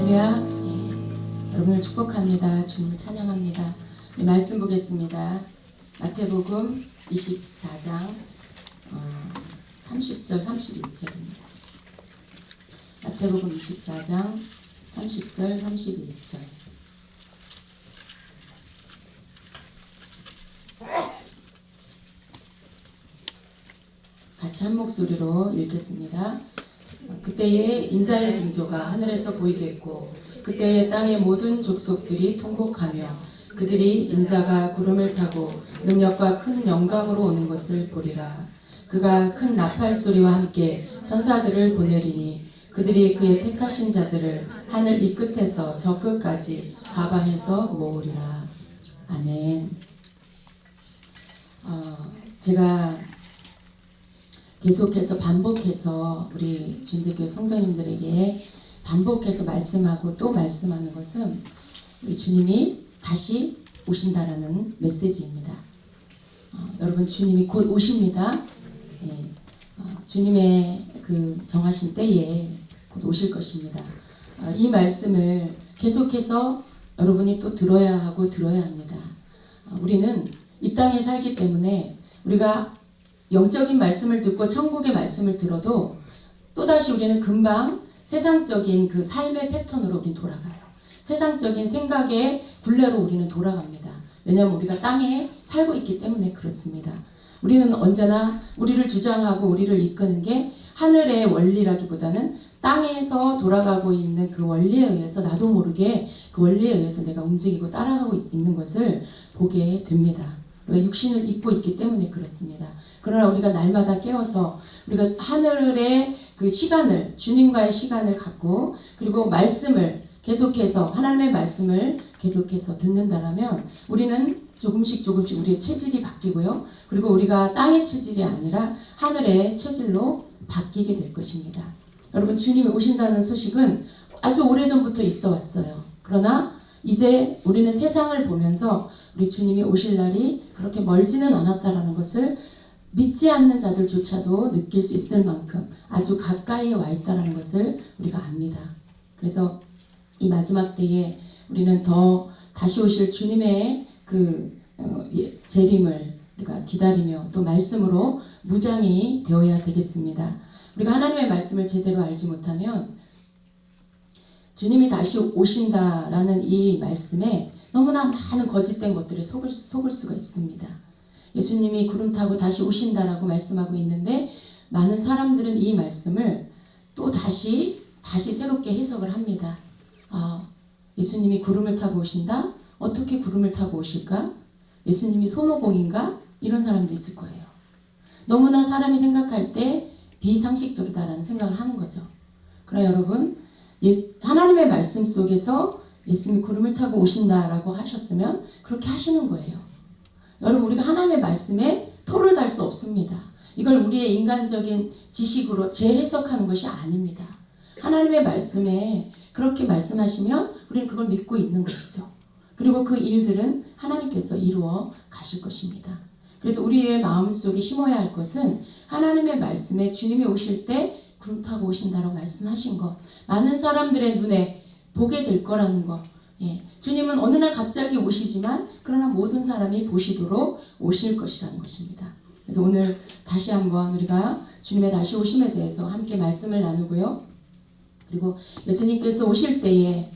할렐루야. 여러분을 축복합니다. 주님을 찬양합니다. 말씀 보겠습니다. 마태복음 24장 30절 31절입니다. 마태복음 24장 30절 31절. 같이 한 목소리로 읽겠습니다. 그때에 인자의 징조가 하늘에서 보이겠고 그때에 땅의 모든 족속들이 통곡하며 그들이 인자가 구름을 타고 능력과 큰 영광으로 오는 것을 보리라. 그가 큰 나팔 소리와 함께 천사들을 보내리니 그들이 그의 택하신 자들을 하늘 이 끝에서 저 끝까지 사방에서 모으리라. 아멘. 제가 계속해서 반복해서 우리 준재교회 성도님들에게 반복해서 말씀하고 또 말씀하는 것은 우리 주님이 다시 오신다라는 메시지입니다. 여러분 주님이 곧 오십니다. 주님의 그 정하신 때에 곧 오실 것입니다. 이 말씀을 계속해서 여러분이 또 들어야 하고 들어야 합니다. 우리는 이 땅에 살기 때문에 우리가 영적인 말씀을 듣고 천국의 말씀을 들어도 또다시 우리는 금방 세상적인 그 삶의 패턴으로 우리는 돌아가요. 세상적인 생각의 굴레로 우리는 돌아갑니다. 왜냐하면 우리가 땅에 살고 있기 때문에 그렇습니다. 우리는 언제나 우리를 주장하고 우리를 이끄는 게 하늘의 원리라기보다는 땅에서 돌아가고 있는 그 원리에 의해서 나도 모르게 그 원리에 의해서 내가 움직이고 따라가고 있는 것을 보게 됩니다. 우리가 육신을 입고 있기 때문에 그렇습니다. 그러나 우리가 날마다 깨어서 우리가 하늘의 그 시간을, 주님과의 시간을 갖고 그리고 말씀을 계속해서 하나님의 말씀을 계속해서 듣는다라면 우리는 조금씩 우리의 체질이 바뀌고요. 그리고 우리가 땅의 체질이 아니라 하늘의 체질로 바뀌게 될 것입니다. 여러분 주님이 오신다는 소식은 아주 오래전부터 있어 왔어요. 그러나 이제 우리는 세상을 보면서 우리 주님이 오실 날이 그렇게 멀지는 않았다라는 것을 믿지 않는 자들조차도 느낄 수 있을 만큼 아주 가까이에 와 있다는 것을 우리가 압니다. 그래서 이 마지막 때에 우리는 더 다시 오실 주님의 그 재림을 우리가 기다리며 또 말씀으로 무장이 되어야 되겠습니다. 우리가 하나님의 말씀을 제대로 알지 못하면 주님이 다시 오신다라는 이 말씀에 너무나 많은 거짓된 것들을 속을 수가 있습니다. 예수님이 구름 타고 다시 오신다라고 말씀하고 있는데 많은 사람들은 이 말씀을 또 다시 새롭게 해석을 합니다. 예수님이 구름을 타고 오신다? 어떻게 구름을 타고 오실까? 예수님이 손오공인가? 이런 사람도 있을 거예요. 너무나 사람이 생각할 때 비상식적이다라는 생각을 하는 거죠. 그러나 여러분 하나님의 말씀 속에서 예수님이 구름을 타고 오신다라고 하셨으면 그렇게 하시는 거예요. 여러분 우리가 하나님의 말씀에 토를 달 수 없습니다. 이걸 우리의 인간적인 지식으로 재해석하는 것이 아닙니다. 하나님의 말씀에 그렇게 말씀하시면 우리는 그걸 믿고 있는 것이죠. 그리고 그 일들은 하나님께서 이루어 가실 것입니다. 그래서 우리의 마음속에 심어야 할 것은 하나님의 말씀에 주님이 오실 때 구름 타고 오신다라고 말씀하신 것, 많은 사람들의 눈에 보게 될 거라는 것. 주님은 어느 날 갑자기 오시지만 그러나 모든 사람이 보시도록 오실 것이라는 것입니다. 그래서 오늘 다시 한번 우리가 주님의 다시 오심에 대해서 함께 말씀을 나누고요. 그리고 예수님께서 오실 때에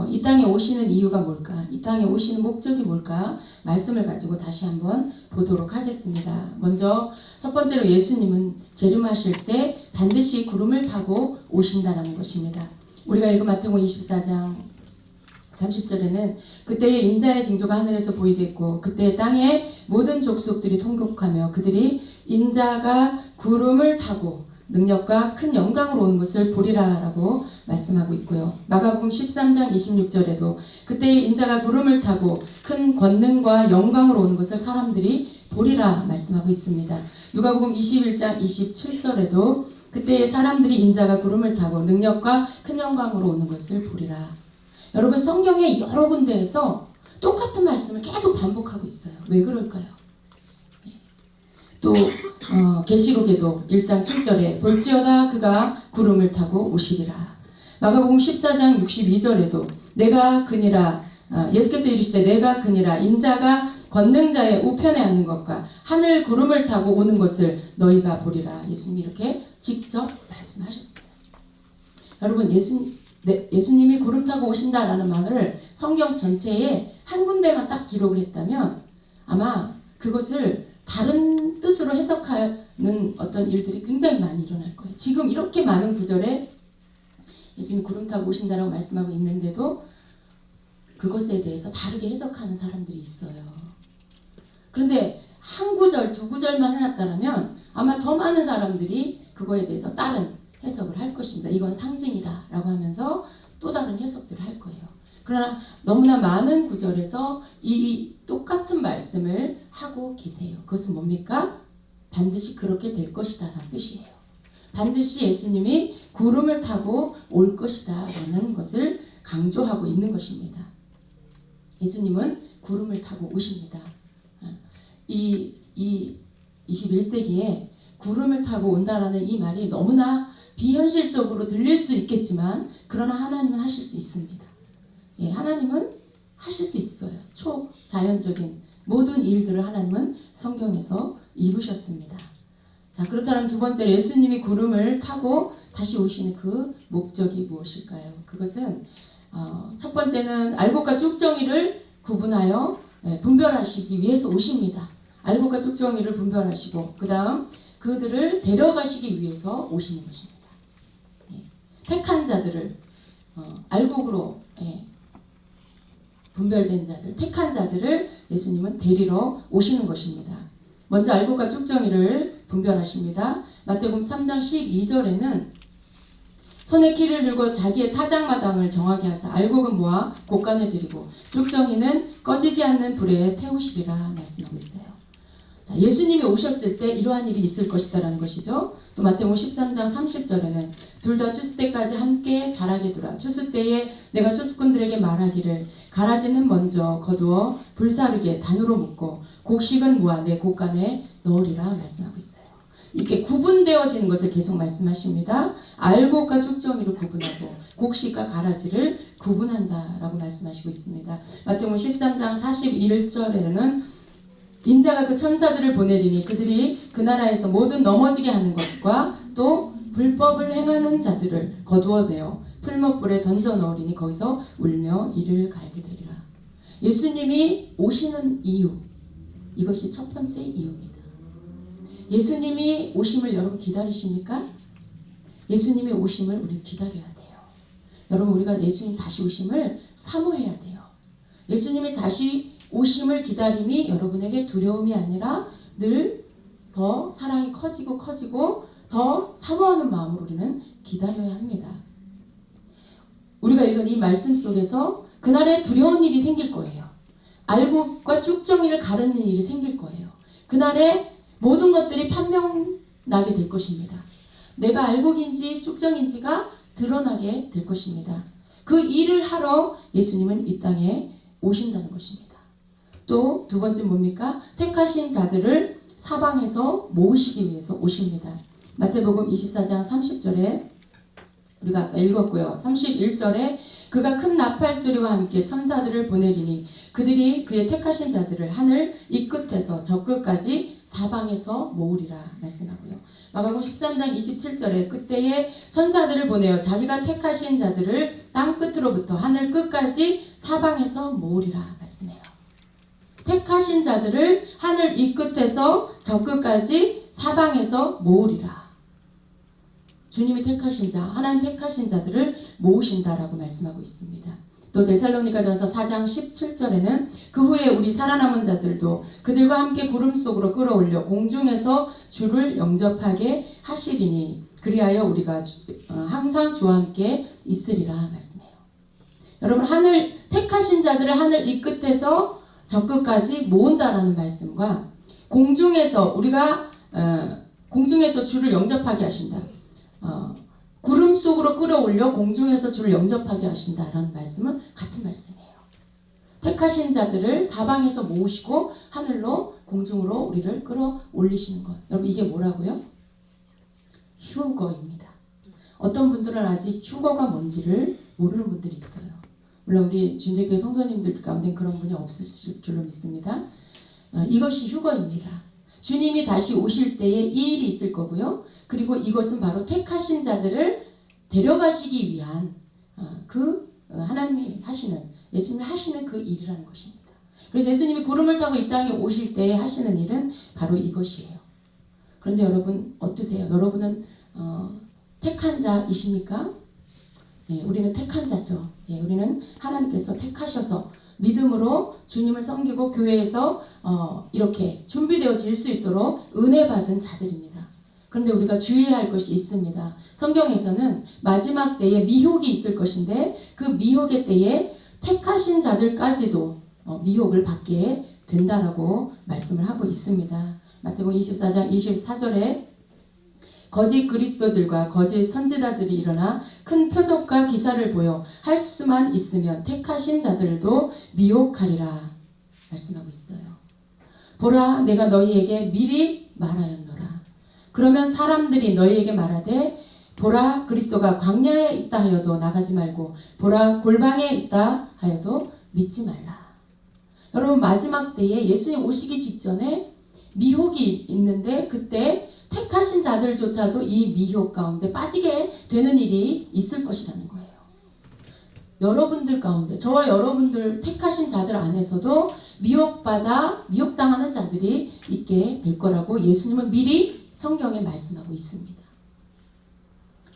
이 땅에 오시는 이유가 뭘까? 이 땅에 오시는 목적이 뭘까? 말씀을 가지고 다시 한번 보도록 하겠습니다. 먼저 첫 번째로 예수님은 재림하실 때 반드시 구름을 타고 오신다라는 것입니다. 우리가 읽은 마태복음 24장 30절에는 그때의 인자의 징조가 하늘에서 보이겠고 그때 땅의 모든 족속들이 통곡하며 그들이 인자가 구름을 타고 능력과 큰 영광으로 오는 것을 보리라 라고 말씀하고 있고요. 마가복음 13장 26절에도 그때의 인자가 구름을 타고 큰 권능과 영광으로 오는 것을 사람들이 보리라 말씀하고 있습니다. 누가복음 21장 27절에도 그때의 사람들이 인자가 구름을 타고 능력과 큰 영광으로 오는 것을 보리라. 여러분 성경의 여러 군데에서 똑같은 말씀을 계속 반복하고 있어요. 왜 그럴까요? 또 계시록에도 1장 7절에 볼지어다 그가 구름을 타고 오시리라. 마가복음 14장 62절에도 내가 그니라 예수께서 이르시되 내가 그니라 인자가 권능자의 우편에 앉는 것과 하늘 구름을 타고 오는 것을 너희가 보리라. 예수님이 이렇게 직접 말씀하셨어요. 여러분 예수님이 구름 타고 오신다라는 말을 성경 전체에 한 군데만 딱 기록을 했다면 아마 그것을 다른 뜻으로 해석하는 어떤 일들이 굉장히 많이 일어날 거예요. 지금 이렇게 많은 구절에 예수님이 구름 타고 오신다라고 말씀하고 있는데도 그것에 대해서 다르게 해석하는 사람들이 있어요. 그런데 한 구절, 두 구절만 해놨다면 아마 더 많은 사람들이 그거에 대해서 다른 해석을 할 것입니다. 이건 상징이다 라고 하면서 또 다른 해석들을 할 거예요. 그러나 너무나 많은 구절에서 이 똑같은 말씀을 하고 계세요. 그것은 뭡니까? 반드시 그렇게 될 것이다 라는 뜻이에요. 반드시 예수님이 구름을 타고 올 것이다 라는 것을 강조하고 있는 것입니다. 예수님은 구름을 타고 오십니다. 이 21세기에 구름을 타고 온다라는 이 말이 너무나 비현실적으로 들릴 수 있겠지만 그러나 하나님은 하실 수 있습니다. 예, 하나님은 하실 수 있어요. 초자연적인 모든 일들을 하나님은 성경에서 이루셨습니다. 자, 그렇다면 두 번째로 예수님이 구름을 타고 다시 오시는 그 목적이 무엇일까요? 그것은 첫 번째는 알곡과 쭉정이를 구분하여 분별하시기 위해서 오십니다. 알곡과 쭉정이를 분별하시고 그 다음 그들을 데려가시기 위해서 오시는 것입니다. 택한 자들을 알곡으로 분별된 자들, 택한 자들을 예수님은 데리러 오시는 것입니다. 먼저 알곡과 쭉정이를 분별하십니다. 마태복음 3장 12절에는 손에 키를 들고 자기의 타작마당을 정하게 하사 알곡은 모아 곳간에 들이고 쭉정이는 꺼지지 않는 불에 태우시리라 말씀하고 있어요. 자, 예수님이 오셨을 때 이러한 일이 있을 것이다 라는 것이죠. 또 마태복음 13장 30절에는 둘 다 추수 때까지 함께 자라게 두라. 추수 때에 내가 추수꾼들에게 말하기를 가라지는 먼저 거두어 불사르게 단으로 묶고 곡식은 모아 내 곳간에 넣으리라 말씀하고 있어요. 이렇게 구분되어지는 것을 계속 말씀하십니다. 알곡과 쭉정이를 구분하고 곡식과 가라지를 구분한다라고 말씀하시고 있습니다. 마태복음 13장 41절에는 인자가 그 천사들을 보내리니 그들이 그 나라에서 모든 넘어지게 하는 것과 또 불법을 행하는 자들을 거두어내어 풀목불에 던져 넣으리니 거기서 울며 이를 갈게 되리라. 예수님이 오시는 이유, 이것이 첫 번째 이유입니다. 예수님이 오심을 여러분 기다리십니까? 예수님의 오심을 우리 기다려야 돼요. 여러분 우리가 예수님 다시 오심을 사모해야 돼요. 예수님이 다시 오심을 기다림이 여러분에게 두려움이 아니라 늘 더 사랑이 커지고 더 사모하는 마음으로 우리는 기다려야 합니다. 우리가 읽은 이 말씀 속에서 그날에 두려운 일이 생길 거예요. 알곡과 쭉정이를 가르는 일이 생길 거예요. 그날에 모든 것들이 판명나게 될 것입니다. 내가 알곡인지 쭉정인지가 드러나게 될 것입니다. 그 일을 하러 예수님은 이 땅에 오신다는 것입니다. 또 두 번째 뭡니까? 택하신 자들을 사방에서 모으시기 위해서 오십니다. 마태복음 24장 30절에 우리가 아까 읽었고요. 31절에 그가 큰 나팔 소리와 함께 천사들을 보내리니 그들이 그의 택하신 자들을 하늘 이 끝에서 저 끝까지 사방에서 모으리라 말씀하고요. 마가복음 13장 27절에 그때에 천사들을 보내어 자기가 택하신 자들을 땅 끝으로부터 하늘 끝까지 사방에서 모으리라 말씀해요. 택하신 자들을 하늘 이 끝에서 저 끝까지 사방에서 모으리라. 주님이 택하신 자, 하나님 택하신 자들을 모으신다라고 말씀하고 있습니다. 또 데살로니가전서 4장 17절에는 그 후에 우리 살아남은 자들도 그들과 함께 구름 속으로 끌어올려 공중에서 주를 영접하게 하시리니 그리하여 우리가 항상 주와 함께 있으리라 말씀해요. 여러분 하늘 택하신 자들을 하늘 이 끝에서 저 끝까지 모은다라는 말씀과 공중에서 우리가 공중에서 주를 영접하게 하신다. 구름 속으로 끌어올려 공중에서 주를 영접하게 하신다라는 말씀은 같은 말씀이에요. 택하신 자들을 사방에서 모으시고 하늘로 공중으로 우리를 끌어올리시는 것. 여러분 이게 뭐라고요? 휴거입니다. 어떤 분들은 아직 휴거가 뭔지를 모르는 분들이 있어요. 물론 우리 주님교회 성도님들 가운데 그런 분이 없으실 줄로 믿습니다. 이것이 휴거입니다. 주님이 다시 오실 때에 이 일이 있을 거고요. 그리고 이것은 바로 택하신 자들을 데려가시기 위한 하나님이 하시는, 예수님이 하시는 그 일이라는 것입니다. 그래서 예수님이 구름을 타고 이 땅에 오실 때에 하시는 일은 바로 이것이에요. 그런데 여러분 어떠세요? 여러분은 택한 자이십니까? 예, 우리는 택한 자죠. 예, 우리는 하나님께서 택하셔서 믿음으로 주님을 섬기고 교회에서 이렇게 준비되어질 수 있도록 은혜 받은 자들입니다. 그런데 우리가 주의해야 할 것이 있습니다. 성경에서는 마지막 때에 미혹이 있을 것인데 그 미혹의 때에 택하신 자들까지도 미혹을 받게 된다라고 말씀을 하고 있습니다. 마태복음 24장 24절에 거짓 그리스도들과 거짓 선지자들이 일어나 큰 표적과 기사를 보여 할 수만 있으면 택하신 자들도 미혹하리라 말씀하고 있어요. 보라, 내가 너희에게 미리 말하였노라. 그러면 사람들이 너희에게 말하되 보라, 그리스도가 광야에 있다 하여도 나가지 말고 보라, 골방에 있다 하여도 믿지 말라. 여러분, 마지막 때에 예수님 오시기 직전에 미혹이 있는데 그때 택하신 자들조차도 이 미혹 가운데 빠지게 되는 일이 있을 것이라는 거예요. 여러분들 가운데, 저와 여러분들 택하신 자들 안에서도 미혹당하는 자들이 있게 될 거라고 예수님은 미리 성경에 말씀하고 있습니다.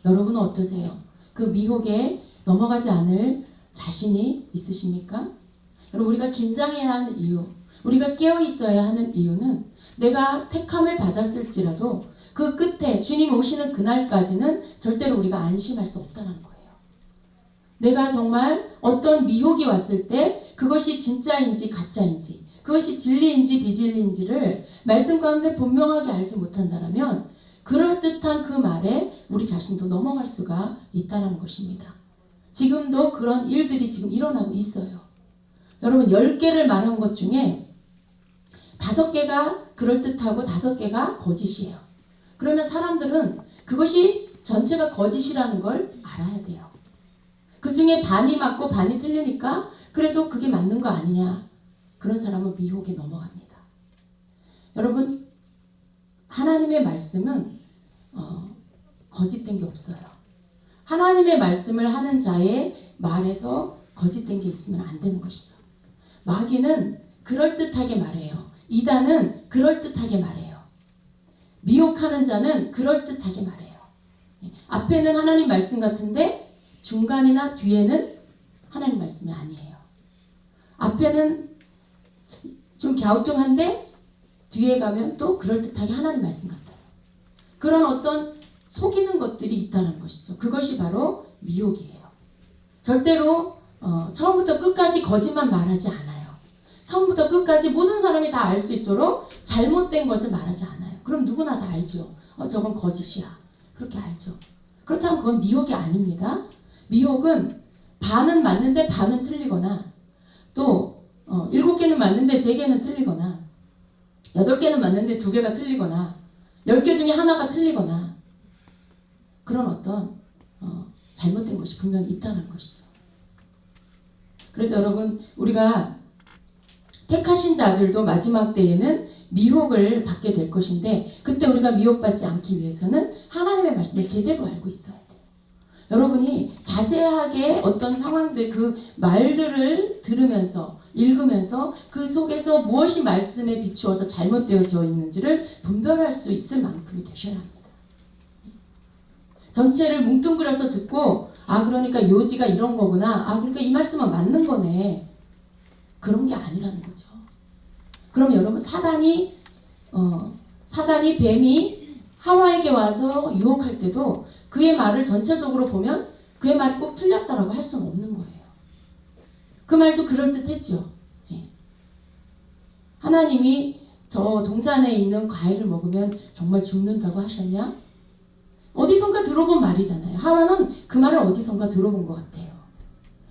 여러분은 어떠세요? 그 미혹에 넘어가지 않을 자신이 있으십니까? 여러분, 우리가 긴장해야 하는 이유, 우리가 깨어 있어야 하는 이유는 내가 택함을 받았을지라도 그 끝에 주님 오시는 그날까지는 절대로 우리가 안심할 수 없다는 거예요. 내가 정말 어떤 미혹이 왔을 때 그것이 진짜인지 가짜인지, 그것이 진리인지 비진리인지를 말씀 가운데 분명하게 알지 못한다면 그럴듯한 그 말에 우리 자신도 넘어갈 수가 있다는 것입니다. 지금도 그런 일들이 지금 일어나고 있어요. 여러분, 10개를 말한 것 중에 5개가 그럴듯하고 5개가 거짓이에요. 그러면 사람들은 그것이 전체가 거짓이라는 걸 알아야 돼요. 그 중에 반이 맞고 반이 틀리니까 그래도 그게 맞는 거 아니냐. 그런 사람은 미혹에 넘어갑니다. 여러분, 하나님의 말씀은 거짓된 게 없어요. 하나님의 말씀을 하는 자의 말에서 거짓된 게 있으면 안 되는 것이죠. 마귀는 그럴듯하게 말해요. 이단은 그럴듯하게 말해요. 미혹하는 자는 그럴듯하게 말해요. 앞에는 하나님 말씀 같은데 중간이나 뒤에는 하나님 말씀이 아니에요. 앞에는 좀 갸우뚱한데 뒤에 가면 또 그럴듯하게 하나님 말씀 같아요. 그런 어떤 속이는 것들이 있다는 것이죠. 그것이 바로 미혹이에요. 절대로 처음부터 끝까지 거짓만 말하지 않아요. 처음부터 끝까지 모든 사람이 다 알 수 있도록 잘못된 것을 말하지 않아요. 그럼 누구나 다 알죠. 저건 거짓이야. 그렇게 알죠. 그렇다면 그건 미혹이 아닙니다. 미혹은 반은 맞는데 반은 틀리거나 또 7개는 맞는데 3개는 틀리거나 8개는 맞는데 2개가 틀리거나 10개 중에 하나가 틀리거나 그런 어떤 잘못된 것이 분명히 있다는 것이죠. 그래서 여러분, 우리가 택하신 자들도 마지막 때에는 미혹을 받게 될 것인데 그때 우리가 미혹받지 않기 위해서는 하나님의 말씀을 제대로 알고 있어야 돼요. 여러분이 자세하게 어떤 상황들, 그 말들을 들으면서 읽으면서 그 속에서 무엇이 말씀에 비추어서 잘못되어져 있는지를 분별할 수 있을 만큼이 되셔야 합니다. 전체를 뭉뚱그려서 듣고 그러니까 요지가 이런 거구나. 그러니까 이 말씀은 맞는 거네. 그런 게 아니라는 거죠. 그럼 여러분, 사단이 뱀이 하와에게 와서 유혹할 때도 그의 말을 전체적으로 보면 그의 말이 꼭 틀렸다라고 할 수는 없는 거예요. 그 말도 그럴듯했죠. 예. 하나님이 저 동산에 있는 과일을 먹으면 정말 죽는다고 하셨냐? 어디선가 들어본 말이잖아요. 하와는 그 말을 어디선가 들어본 것 같아요.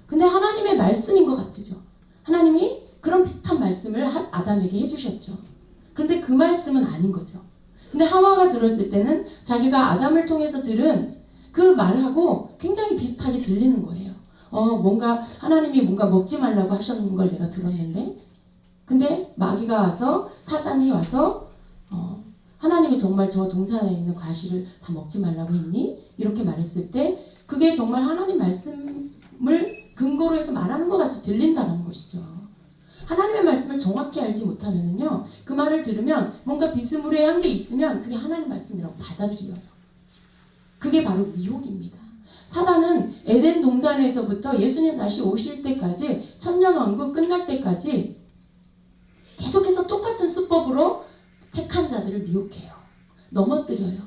근데 하나님의 말씀인 것 같죠. 하나님이 그런 비슷한 말씀을 아담에게 해주셨죠. 그런데 그 말씀은 아닌 거죠. 근데 하와가 들었을 때는 자기가 아담을 통해서 들은 그 말하고 굉장히 비슷하게 들리는 거예요. 뭔가 하나님이 뭔가 먹지 말라고 하셨는 걸 내가 들었는데, 근데 마귀가 와서, 사단이 와서 하나님이 정말 저 동산에 있는 과실을 다 먹지 말라고 했니? 이렇게 말했을 때 그게 정말 하나님 말씀을 근거로 해서 말하는 것 같이 들린다는 것이죠. 하나님의 말씀을 정확히 알지 못하면은요, 그 말을 들으면 뭔가 비스무리한 게 있으면 그게 하나님 말씀이라고 받아들여요. 그게 바로 미혹입니다. 사단은 에덴 동산에서부터 예수님 다시 오실 때까지, 천년왕국 끝날 때까지 계속해서 똑같은 수법으로 택한 자들을 미혹해요. 넘어뜨려요.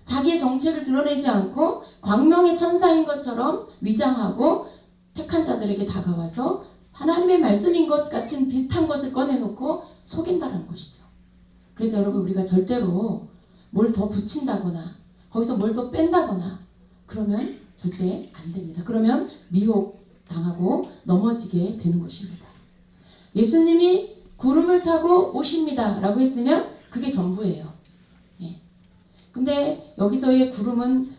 자기의 정체를 드러내지 않고 광명의 천사인 것처럼 위장하고 택한 자들에게 다가와서 하나님의 말씀인 것 같은 비슷한 것을 꺼내놓고 속인다는 것이죠. 그래서 여러분, 우리가 절대로 뭘 더 붙인다거나 거기서 뭘 더 뺀다거나 그러면 절대 안 됩니다. 그러면 미혹당하고 넘어지게 되는 것입니다. 예수님이 구름을 타고 오십니다 라고 했으면 그게 전부예요. 예. 근데 여기서의 구름은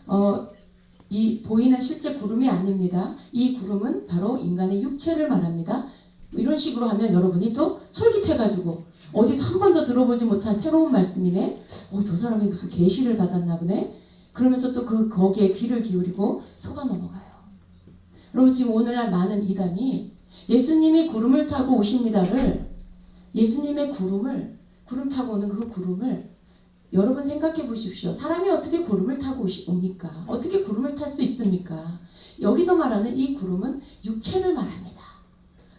이 보이는 실제 구름이 아닙니다. 이 구름은 바로 인간의 육체를 말합니다. 이런 식으로 하면 여러분이 또 솔깃해가지고 어디서 한 번도 들어보지 못한 새로운 말씀이네. 저 사람이 무슨 계시를 받았나 보네. 그러면서 또 거기에 귀를 기울이고 속아 넘어가요. 여러분, 지금 오늘날 많은 이단이 예수님이 구름을 타고 오십니다를, 예수님의 구름 타고 오는 그 구름을, 여러분 생각해 보십시오. 사람이 어떻게 구름을 타고 옵니까? 어떻게 구름을 탈 수 있습니까? 여기서 말하는 이 구름은 육체를 말합니다.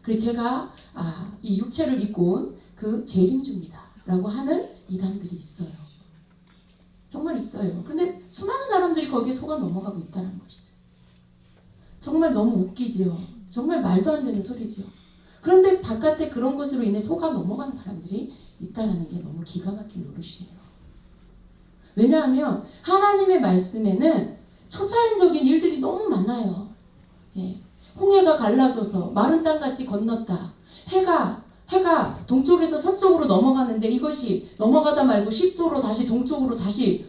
그래서 제가 이 육체를 입고 온 그 재림주입니다 라고 하는 이단들이 있어요. 정말 있어요. 그런데 수많은 사람들이 거기에 속아 넘어가고 있다는 것이죠. 정말 너무 웃기지요. 정말 말도 안 되는 소리지요. 그런데 바깥에 그런 것으로 인해 속아 넘어가는 사람들이 있다는 게 너무 기가 막힌 노릇이에요. 왜냐하면 하나님의 말씀에는 초자연적인 일들이 너무 많아요. 예. 홍해가 갈라져서 마른 땅같이 건넜다. 해가 동쪽에서 서쪽으로 넘어가는데 이것이 넘어가다 말고 10도로 다시 동쪽으로 다시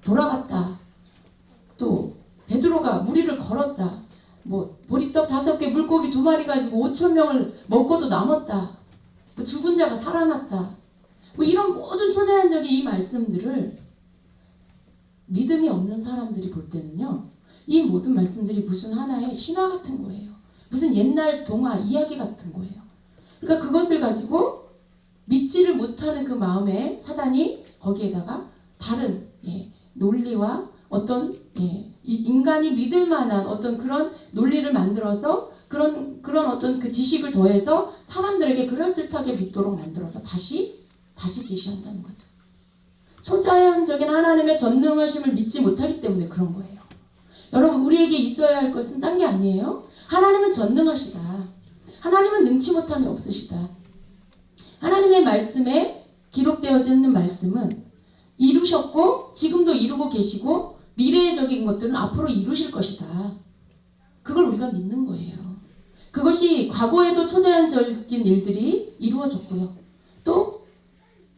돌아갔다. 또 베드로가 무리를 걸었다. 보리떡 5개, 물고기 2마리 가지고 5,000명을 먹고도 남았다. 죽은 자가 살아났다. 이런 모든 초자연적인 이 말씀들을 믿음이 없는 사람들이 볼 때는요, 이 모든 말씀들이 무슨 하나의 신화 같은 거예요. 무슨 옛날 동화 이야기 같은 거예요. 그러니까 그것을 가지고 믿지를 못하는 그 마음에 사단이 거기에다가 다른 논리와 어떤 인간이 믿을 만한 어떤 그런 논리를 만들어서 그런 어떤 그 지식을 더해서 사람들에게 그럴듯하게 믿도록 만들어서 다시 제시한다는 거죠. 초자연적인 하나님의 전능하심을 믿지 못하기 때문에 그런 거예요. 여러분, 우리에게 있어야 할 것은 딴 게 아니에요. 하나님은 전능하시다. 하나님은 능치 못함이 없으시다. 하나님의 말씀에 기록되어져 있는 말씀은 이루셨고 지금도 이루고 계시고 미래적인 것들은 앞으로 이루실 것이다. 그걸 우리가 믿는 거예요. 그것이 과거에도 초자연적인 일들이 이루어졌고요. 또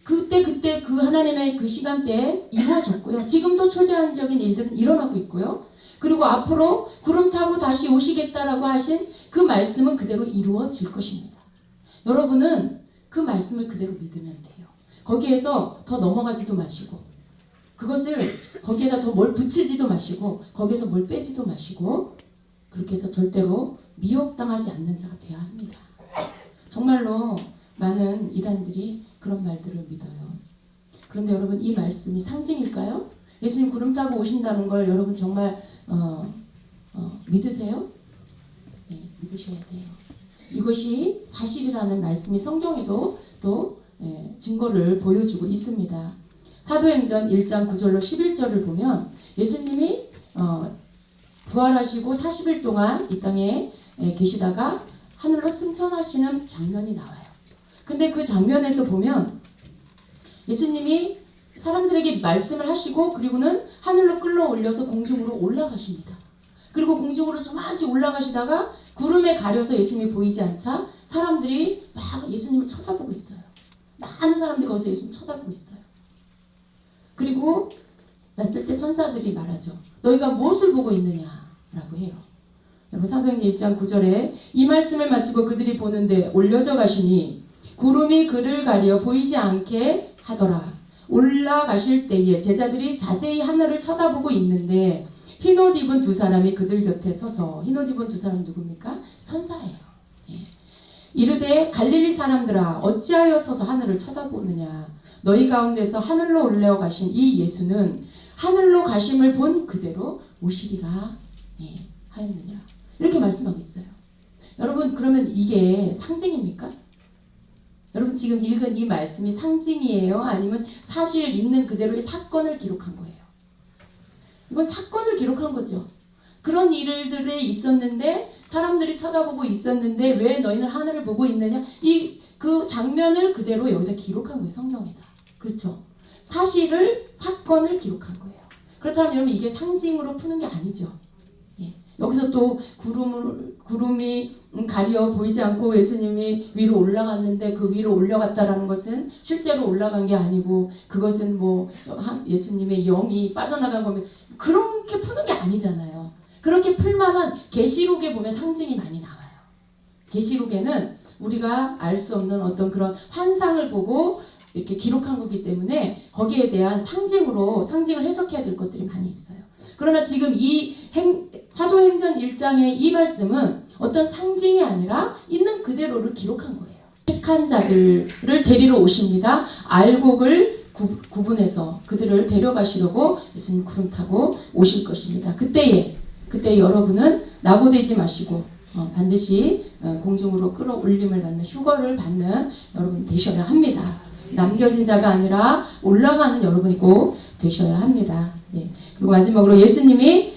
그때 그 하나님의 그 시간대에 이루어졌고요. 지금도 초자연적인 일들은 일어나고 있고요. 그리고 앞으로 구름 타고 다시 오시겠다라고 하신 그 말씀은 그대로 이루어질 것입니다. 여러분은 그 말씀을 그대로 믿으면 돼요. 거기에서 더 넘어가지도 마시고, 그것을 거기에다 더 뭘 붙이지도 마시고, 거기에서 뭘 빼지도 마시고, 그렇게 해서 절대로 미혹당하지 않는 자가 되어야 합니다. 정말로 많은 이단들이 그런 말들을 믿어요. 그런데 여러분, 이 말씀이 상징일까요? 예수님 구름 타고 오신다는 걸 여러분 정말 믿으세요? 네, 믿으셔야 돼요. 이것이 사실이라는 말씀이 성경에도 또 증거를 보여주고 있습니다. 사도행전 1장 9절로 11절을 보면 예수님이 부활하시고 40일 동안 이 땅에 계시다가 하늘로 승천하시는 장면이 나와요. 근데 그 장면에서 보면 예수님이 사람들에게 말씀을 하시고 그리고는 하늘로 끌어올려서 공중으로 올라가십니다. 그리고 공중으로 저만치 올라가시다가 구름에 가려서 예수님이 보이지 않자 사람들이 막 예수님을 쳐다보고 있어요. 많은 사람들이 거기서 예수님 쳐다보고 있어요. 그리고 났을 때 천사들이 말하죠. 너희가 무엇을 보고 있느냐라고 해요. 여러분 사도행전 1장 9절에 이 말씀을 마치고 그들이 보는데 올려져 가시니 구름이 그를 가려 보이지 않게 하더라. 올라가실 때에 제자들이 자세히 하늘을 쳐다보고 있는데 흰옷 입은 두 사람이 그들 곁에 서서, 흰옷 입은 두 사람은 누굽니까? 천사예요. 예. 이르되 갈릴리 사람들아 어찌하여 서서 하늘을 쳐다보느냐. 너희 가운데서 하늘로 올라가신 이 예수는 하늘로 가심을 본 그대로 오시리라 하였느니라. 이렇게 말씀하고 있어요. 여러분 그러면 이게 상징입니까? 여러분 지금 읽은 이 말씀이 상징이에요? 아니면 사실 있는 그대로의 사건을 기록한 거예요? 이건 사건을 기록한 거죠. 그런 일들이 있었는데 사람들이 쳐다보고 있었는데 왜 너희는 하늘을 보고 있느냐? 그 장면을 그대로 여기다 기록한 거예요. 성경에다. 그렇죠? 사건을 기록한 거예요. 그렇다면 여러분 이게 상징으로 푸는 게 아니죠. 예. 여기서 또 구름이 가려 보이지 않고 예수님이 위로 올라갔는데 그 위로 올라갔다라는 것은 실제로 올라간 게 아니고 그것은 뭐 예수님의 영이 빠져나간 거면 그렇게 푸는 게 아니잖아요. 그렇게 풀만한 계시록에 보면 상징이 많이 나와요. 계시록에는 우리가 알 수 없는 어떤 그런 환상을 보고 이렇게 기록한 거기 때문에 거기에 대한 상징을 해석해야 될 것들이 많이 있어요. 그러나 지금 이 사도행전 1장의 이 말씀은 어떤 상징이 아니라 있는 그대로를 기록한 거예요. 택한 자들을 데리러 오십니다. 알곡을 구분해서 그들을 데려가시려고 예수님 구름 타고 오실 것입니다. 그때에 여러분은 낙오되지 마시고 반드시 공중으로 끌어올림을 받는 휴거를 받는 여러분 되셔야 합니다. 남겨진 자가 아니라 올라가는 여러분이 꼭 되셔야 합니다. 예. 그리고 마지막으로 예수님이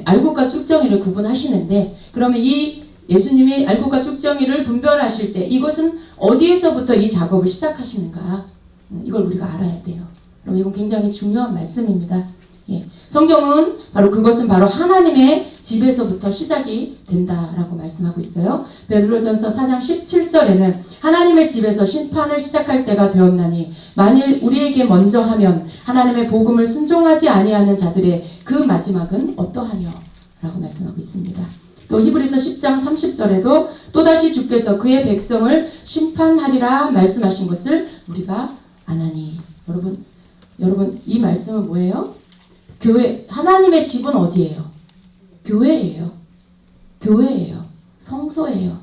알곡과 쭉정이를 구분하시는데 그러면 이 예수님이 알곡과 쭉정이를 분별하실 때 이것은 어디에서부터 이 작업을 시작하시는가 이걸 우리가 알아야 돼요. 그럼 이건 굉장히 중요한 말씀입니다. 예. 성경은 그것은 바로 하나님의 집에서부터 시작이 된다라고 말씀하고 있어요. 베드로전서 4장 17절에는 하나님의 집에서 심판을 시작할 때가 되었나니 만일 우리에게 먼저 하면 하나님의 복음을 순종하지 아니하는 자들의 그 마지막은 어떠하며 라고 말씀하고 있습니다. 또 히브리서 10장 30절에도 또다시 주께서 그의 백성을 심판하리라 말씀하신 것을 우리가 아나니. 여러분 이 말씀은 뭐예요? 교회, 하나님의 집은 어디예요? 교회예요. 성소예요.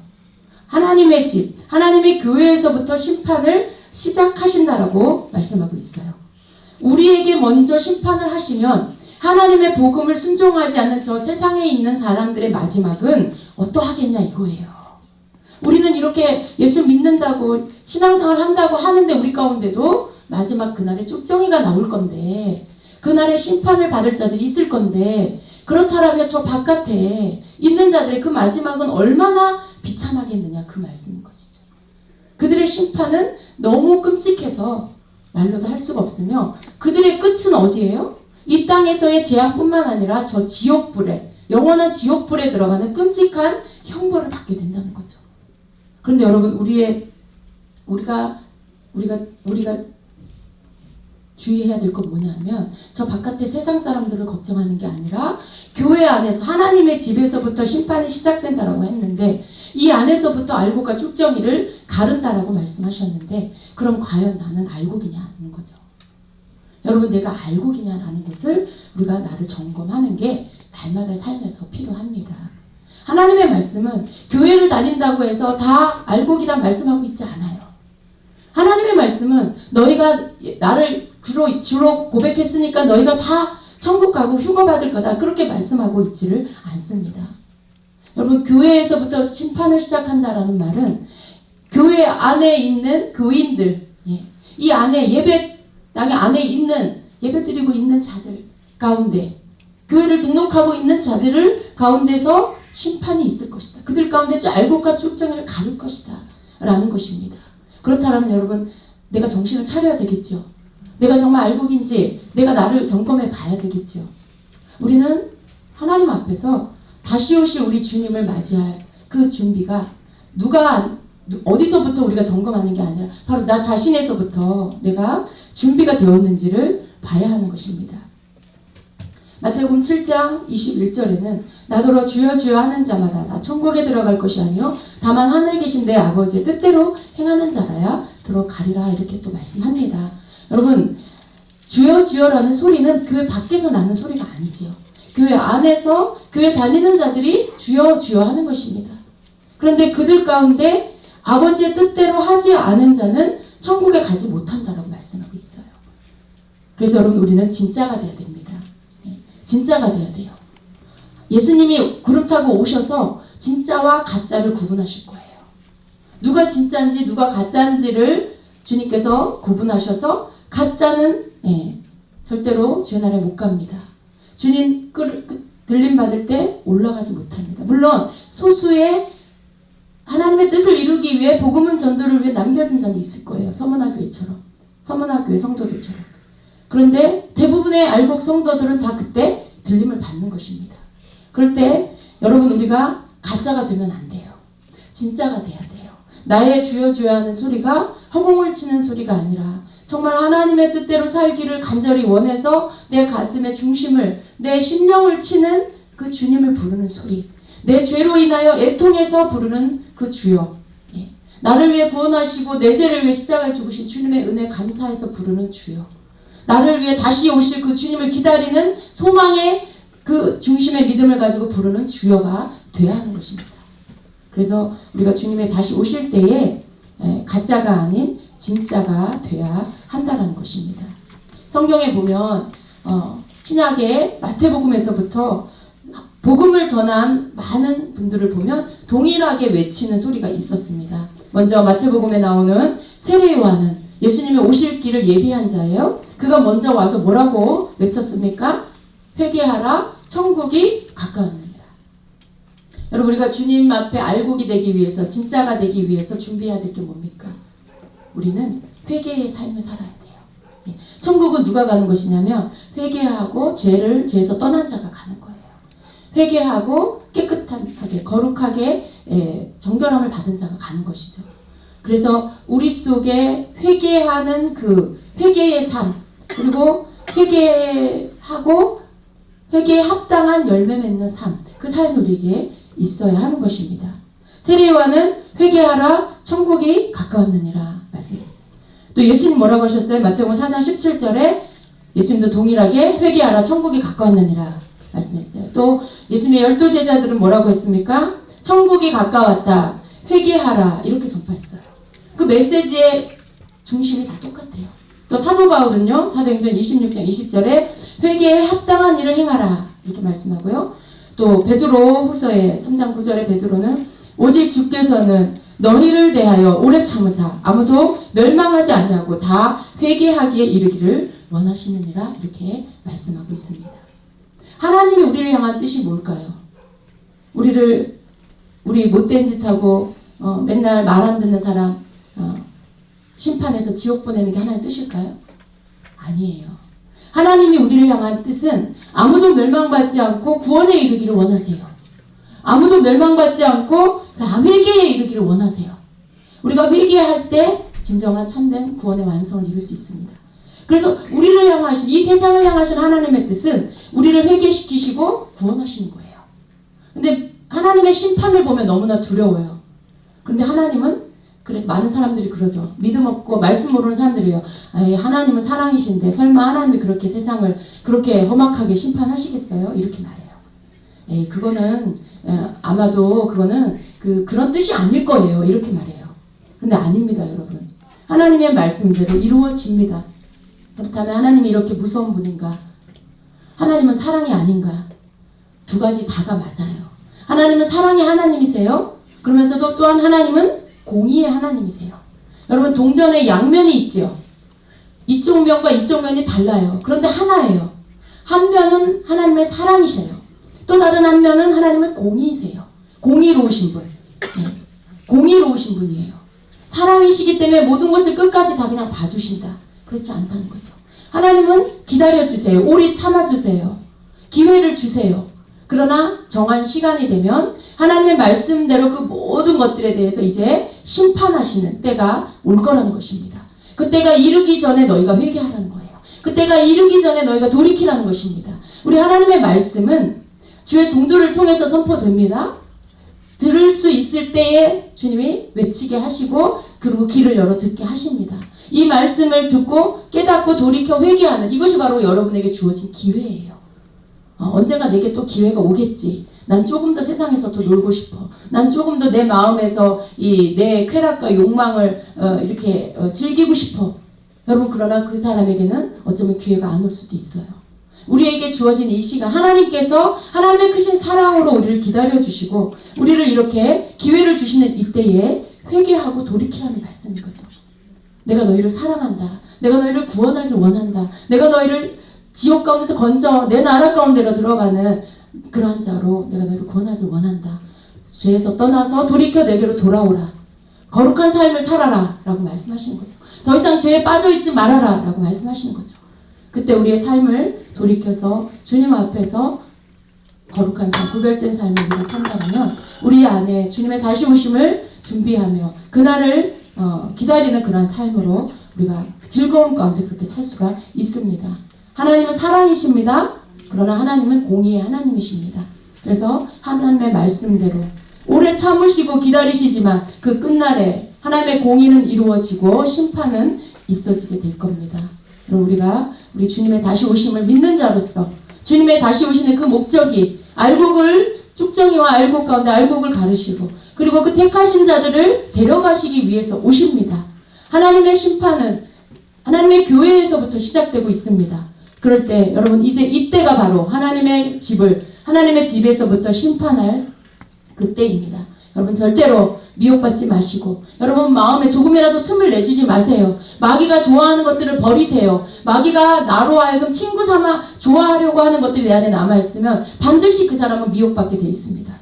하나님의 집, 하나님의 교회에서부터 심판을 시작하신다라고 말씀하고 있어요. 우리에게 먼저 심판을 하시면 하나님의 복음을 순종하지 않는 저 세상에 있는 사람들의 마지막은 어떠하겠냐 이거예요. 우리는 이렇게 예수 믿는다고 신앙생활 한다고 하는데 우리 가운데도 마지막 그날에 쭉정이가 나올 건데 그날에 심판을 받을 자들이 있을 건데 그렇다면 저 바깥에 있는 자들의 그 마지막은 얼마나 비참하겠느냐 그 말씀인 것이죠. 그들의 심판은 너무 끔찍해서 말로도 할 수가 없으며 그들의 끝은 어디예요? 이 땅에서의 재앙뿐만 아니라 저 지옥불에 영원한 지옥불에 들어가는 끔찍한 형벌을 받게 된다는 거죠. 그런데 여러분 우리가 주의해야 될 건 뭐냐면 저 바깥의 세상 사람들을 걱정하는 게 아니라 교회 안에서 하나님의 집에서부터 심판이 시작된다라고 했는데 이 안에서부터 알곡과 쭉정이를 가른다라고 말씀하셨는데 그럼 과연 나는 알곡이냐는 거죠. 여러분 내가 알곡이냐라는 것을 우리가 나를 점검하는 게 날마다 삶에서 필요합니다. 하나님의 말씀은 교회를 다닌다고 해서 다 알곡이다 말씀하고 있지 않아요. 하나님의 말씀은 너희가 나를 주로 고백했으니까 너희가 다 천국 가고 휴거 받을 거다 그렇게 말씀하고 있지를 않습니다. 여러분 교회에서부터 심판을 시작한다라는 말은 교회 안에 있는 교인들 이 안에 예배당 안에 있는 예배드리고 있는 자들 가운데 교회를 등록하고 있는 자들을 가운데서 심판이 있을 것이다. 그들 가운데 알곡과 쭉정이를 가를 것이다 라는 것입니다. 그렇다면 여러분 내가 정신을 차려야 되겠죠. 내가 정말 알곡인지 내가 나를 점검해 봐야 되겠죠. 우리는 하나님 앞에서 다시 오실 우리 주님을 맞이할 그 준비가 어디서부터 우리가 점검하는 게 아니라 바로 나 자신에서부터 내가 준비가 되었는지를 봐야 하는 것입니다. 마태복음 7장 21절에는 나더러 주여 주여 하는 자마다 나 천국에 들어갈 것이 아니요 다만 하늘에 계신 내 아버지의 뜻대로 행하는 자라야 들어가리라 이렇게 또 말씀합니다. 여러분 주여 주여라는 소리는 교회 밖에서 나는 소리가 아니지요. 교회 안에서 교회 다니는 자들이 주여 주여 하는 것입니다. 그런데 그들 가운데 아버지의 뜻대로 하지 않은 자는 천국에 가지 못한다라고 말씀하고 있어요. 그래서 여러분 우리는 진짜가 돼야 됩니다. 진짜가 돼야 돼요. 예수님이 구름 타고 오셔서 진짜와 가짜를 구분하실 거예요. 누가 진짜인지 누가 가짜인지를 주님께서 구분하셔서 가짜는 절대로 주의 나라에 못 갑니다. 주님 들림 받을 때 올라가지 못합니다. 물론 소수의 하나님의 뜻을 이루기 위해 복음은 전도를 위해 남겨진 자는 있을 거예요. 서문화 교회처럼. 서문화 교회 성도들처럼. 그런데 대부분의 알곡 성도들은 다 그때 들림을 받는 것입니다. 그럴 때 여러분 우리가 가짜가 되면 안 돼요. 진짜가 돼야 돼요. 나의 주여 주여 하는 소리가 허공을 치는 소리가 아니라 정말 하나님의 뜻대로 살기를 간절히 원해서 내 가슴의 중심을 내 심령을 치는 그 주님을 부르는 소리, 내 죄로 인하여 애통해서 부르는 그 주여, 나를 위해 구원하시고 내 죄를 위해 십자가에 죽으신 주님의 은혜 감사해서 부르는 주여, 나를 위해 다시 오실 그 주님을 기다리는 소망의 그 중심의 믿음을 가지고 부르는 주여가 돼야 하는 것입니다. 그래서 우리가 주님의 다시 오실 때에 가짜가 아닌 진짜가 돼야 한다는 것입니다. 성경에 보면 신약의 마태복음에서부터 복음을 전한 많은 분들을 보면 동일하게 외치는 소리가 있었습니다. 먼저 마태복음에 나오는 세례요한은 예수님의 오실 길을 예비한 자예요. 그가 먼저 와서 뭐라고 외쳤습니까? 회개하라, 천국이 가까웠느니라. 여러분 우리가 주님 앞에 알곡이 되기 위해서, 진짜가 되기 위해서 준비해야 될 게 뭡니까? 우리는 회개의 삶을 살아야 돼요. 천국은 누가 가는 것이냐면 회개하고 죄에서 떠난 자가 가는 거예요. 회개하고 깨끗하게 거룩하게 정결함을 받은 자가 가는 것이죠. 그래서 우리 속에 회개하는 그 회개의 삶, 그리고 회개하고 회개에 합당한 열매 맺는 삶, 그 삶이 우리에게 있어야 하는 것입니다. 세례요한은 회개하라, 천국이 가까웠느니라 말씀했어요. 또 예수님 뭐라고 하셨어요? 마태복음 4장 17절에 예수님도 동일하게 회개하라, 천국이 가까웠느니라 말씀했어요. 또 예수님의 12 제자들은 뭐라고 했습니까? 천국이 가까웠다, 회개하라 이렇게 전파했어요. 그 메시지의 중심이 다 똑같아요. 또 사도 바울은요, 사도행전 26장 20절에 회개에 합당한 일을 행하라 이렇게 말씀하고요. 또 베드로 후서의 3장 9절에 베드로는 오직 주께서는 너희를 대하여 오래 참으사 아무도 멸망하지 아니하고 다 회개하기에 이르기를 원하시느니라 이렇게 말씀하고 있습니다. 하나님이 우리를 향한 뜻이 뭘까요? 우리 못된 짓하고 맨날 말 안 듣는 사람 심판해서 지옥 보내는 게 하나님의 뜻일까요? 아니에요. 하나님이 우리를 향한 뜻은 아무도 멸망받지 않고 구원에 이르기를 원하세요. 아무도 멸망받지 않고 회개에 이르기를 원하세요. 우리가 회개할 때 진정한 참된 구원의 완성을 이룰 수 있습니다. 그래서 우리를 향하신, 이 세상을 향하신 하나님의 뜻은 우리를 회개시키시고 구원하시는 거예요. 근데 하나님의 심판을 보면 너무나 두려워요. 그런데 하나님은, 그래서 많은 사람들이 그러죠. 믿음 없고 말씀 모르는 사람들이요. 하나님은 사랑이신데 설마 하나님이 그렇게 세상을 그렇게 험악하게 심판하시겠어요? 이렇게 말해요. 그거는 아마도 그거는 그런 뜻이 아닐 거예요. 이렇게 말해요. 그런데 아닙니다, 여러분. 하나님의 말씀대로 이루어집니다. 그렇다면 하나님이 이렇게 무서운 분인가? 하나님은 사랑이 아닌가? 두 가지 다가 맞아요. 하나님은 사랑의 하나님이세요. 그러면서도 또한 하나님은 공의의 하나님이세요. 여러분 동전에 양면이 있지요. 이쪽 면과 이쪽 면이 달라요. 그런데 하나예요. 한 면은 하나님의 사랑이세요. 또 다른 한 면은 하나님의 공의이세요. 공의로우신 분. 공의로우신 분이에요. 사랑이시기 때문에 모든 것을 끝까지 다 그냥 봐주신다. 그렇지 않다는 거죠. 하나님은 기다려주세요. 오래 참아주세요. 기회를 주세요. 그러나 정한 시간이 되면 하나님의 말씀대로 그 모든 것들에 대해서 이제 심판하시는 때가 올 거라는 것입니다. 그때가 이르기 전에 너희가 회개하라는 거예요. 그때가 이르기 전에 너희가 돌이키라는 것입니다. 우리 하나님의 말씀은 주의 종도를 통해서 선포됩니다. 들을 수 있을 때에 주님이 외치게 하시고 그리고 귀를 열어 듣게 하십니다. 이 말씀을 듣고 깨닫고 돌이켜 회개하는 이것이 바로 여러분에게 주어진 기회예요. 언젠가 내게 또 기회가 오겠지. 난 조금 더 세상에서 더 놀고 싶어. 난 조금 더 내 마음에서 이 내 쾌락과 욕망을 이렇게 즐기고 싶어. 여러분 그러나 그 사람에게는 어쩌면 기회가 안 올 수도 있어요. 우리에게 주어진 이 시간 하나님께서 하나님의 크신 사랑으로 우리를 기다려주시고 우리를 이렇게 기회를 주시는 이때에 회개하고 돌이키라는 말씀인 거죠. 내가 너희를 사랑한다. 내가 너희를 구원하기를 원한다. 내가 너희를 지옥 가운데서 건져 내 나라 가운데로 들어가는 그러한 자로 내가 너희를 구원하기를 원한다. 죄에서 떠나서 돌이켜 내게로 돌아오라. 거룩한 삶을 살아라 라고 말씀하시는 거죠. 더 이상 죄에 빠져있지 말아라 라고 말씀하시는 거죠. 그때 우리의 삶을 돌이켜서 주님 앞에서 거룩한 삶, 구별된 삶을 우리가 산다면 우리 안에 주님의 다시 오심을 준비하며 그날을 기다리는 그러한 삶으로 우리가 즐거움 가운데 그렇게 살 수가 있습니다. 하나님은 사랑이십니다. 그러나 하나님은 공의의 하나님이십니다. 그래서 하나님의 말씀대로 오래 참으시고 기다리시지만 그 끝날에 하나님의 공의는 이루어지고 심판은 있어지게 될 겁니다. 그럼 우리가 우리 주님의 다시 오심을 믿는 자로서 주님의 다시 오시는 그 목적이 알곡을 쭉정이와 알곡 가운데 알곡을 가르시고 그리고 그 택하신 자들을 데려가시기 위해서 오십니다. 하나님의 심판은 하나님의 교회에서부터 시작되고 있습니다. 그럴 때 여러분 이제 이때가 바로 하나님의 집에서부터 심판할 그때입니다. 여러분 절대로 미혹받지 마시고 여러분 마음에 조금이라도 틈을 내주지 마세요. 마귀가 좋아하는 것들을 버리세요. 마귀가 나로 하여금 친구 삼아 좋아하려고 하는 것들이 내 안에 남아있으면 반드시 그 사람은 미혹받게 돼 있습니다.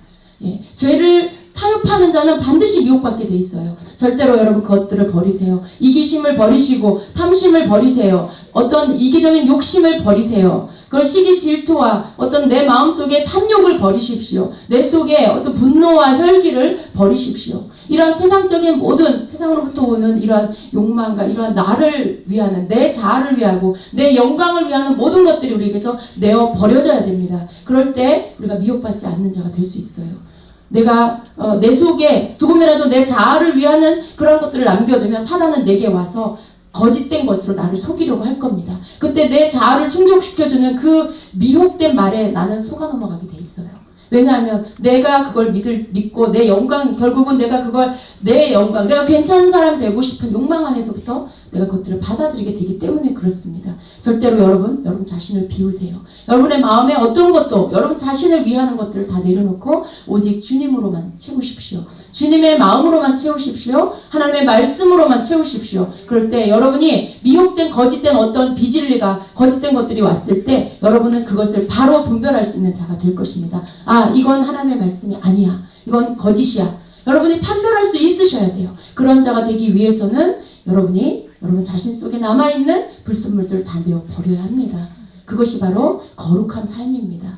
죄를 타협하는 자는 반드시 미혹받게 돼 있어요. 절대로 여러분 그것들을 버리세요. 이기심을 버리시고 탐심을 버리세요. 어떤 이기적인 욕심을 버리세요. 그런 시기 질투와 어떤 내 마음속에 탐욕을 버리십시오. 내 속에 어떤 분노와 혈기를 버리십시오. 이러한 세상적인 모든 세상으로부터 오는 이러한 욕망과 이러한 나를 위하는 내 자아를 위하고 내 영광을 위하는 모든 것들이 우리에게서 내어 버려져야 됩니다. 그럴 때 우리가 미혹받지 않는 자가 될 수 있어요. 내가 내 속에 조금이라도 내 자아를 위하는 그런 것들을 남겨두면 사단은 내게 와서 거짓된 것으로 나를 속이려고 할 겁니다. 그때 내 자아를 충족시켜주는 그 미혹된 말에 나는 속아 넘어가게 돼 있어요. 왜냐하면 내가 그걸 믿고 내 영광 결국은 내가 그걸 내 영광 내가 괜찮은 사람이 되고 싶은 욕망 안에서부터 내가 그것들을 받아들이게 되기 때문에 그렇습니다. 절대로 여러분 자신을 비우세요. 여러분의 마음에 어떤 것도 여러분 자신을 위하는 것들을 다 내려놓고 오직 주님으로만 채우십시오. 주님의 마음으로만 채우십시오. 하나님의 말씀으로만 채우십시오. 그럴 때 여러분이 미혹된 거짓된 어떤 비진리가 거짓된 것들이 왔을 때 여러분은 그것을 바로 분별할 수 있는 자가 될 것입니다. 아, 이건 하나님의 말씀이 아니야. 이건 거짓이야. 여러분이 판별할 수 있으셔야 돼요. 그런 자가 되기 위해서는 여러분 자신 속에 남아있는 불순물들을 다 내어 버려야 합니다. 그것이 바로 거룩한 삶입니다.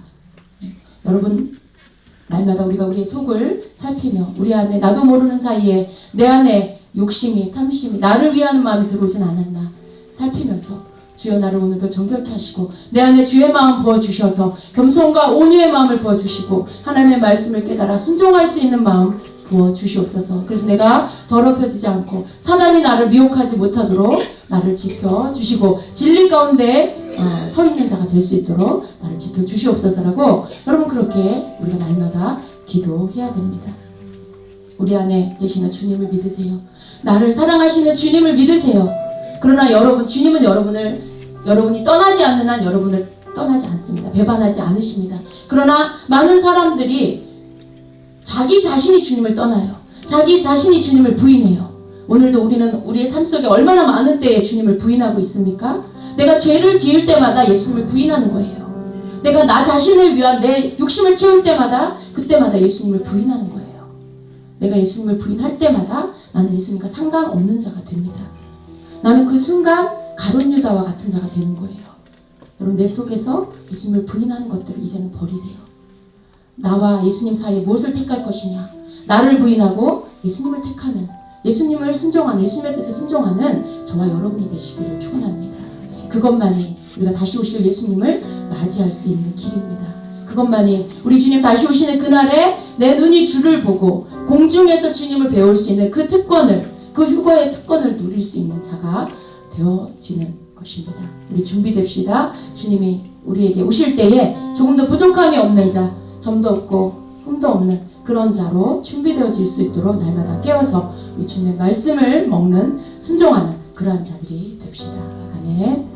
여러분 날마다 우리가 우리의 속을 살피며 우리 안에 나도 모르는 사이에 내 안에 욕심이 탐심이 나를 위하는 마음이 들어오진 않았나 살피면서 주여 나를 오늘도 정결케 하시고 내 안에 주의 마음 부어주셔서 겸손과 온유의 마음을 부어주시고 하나님의 말씀을 깨달아 순종할 수 있는 마음 부어주시옵소서. 그래서 내가 더럽혀지지 않고 사단이 나를 미혹하지 못하도록 나를 지켜주시고 진리 가운데 서 있는 자가 될 수 있도록 나를 지켜주시옵소서라고 여러분 그렇게 우리가 날마다 기도해야 됩니다. 우리 안에 계시는 주님을 믿으세요. 나를 사랑하시는 주님을 믿으세요. 그러나 여러분 주님은 여러분이 떠나지 않는 한 여러분을 떠나지 않습니다. 배반하지 않으십니다. 그러나 많은 사람들이 자기 자신이 주님을 떠나요. 자기 자신이 주님을 부인해요. 오늘도 우리는 우리의 삶 속에 얼마나 많은 때에 주님을 부인하고 있습니까? 내가 죄를 지을 때마다 예수님을 부인하는 거예요. 내가 나 자신을 위한 내 욕심을 채울 때마다 그때마다 예수님을 부인하는 거예요. 내가 예수님을 부인할 때마다 나는 예수님과 상관없는 자가 됩니다. 나는 그 순간 가룟 유다와 같은 자가 되는 거예요. 여러분 내 속에서 예수님을 부인하는 것들을 이제는 버리세요. 나와 예수님 사이에 무엇을 택할 것이냐. 나를 부인하고 예수님을 택하는 예수님을 순종하는 예수님의 뜻에 순종하는 저와 여러분이 되시기를 축원합니다. 그것만이 우리가 다시 오실 예수님을 맞이할 수 있는 길입니다. 그것만이 우리 주님 다시 오시는 그날에 내 눈이 주를 보고 공중에서 주님을 배울 수 있는 그 특권을, 그 휴거의 특권을 누릴 수 있는 자가 되어지는 것입니다. 우리 준비됩시다. 주님이 우리에게 오실 때에 조금 더 부족함이 없는 자, 점도 없고 흠도 없는 그런 자로 준비되어질 수 있도록 날마다 깨어서 우리 주님의 말씀을 먹는, 순종하는 그러한 자들이 됩시다. 아멘.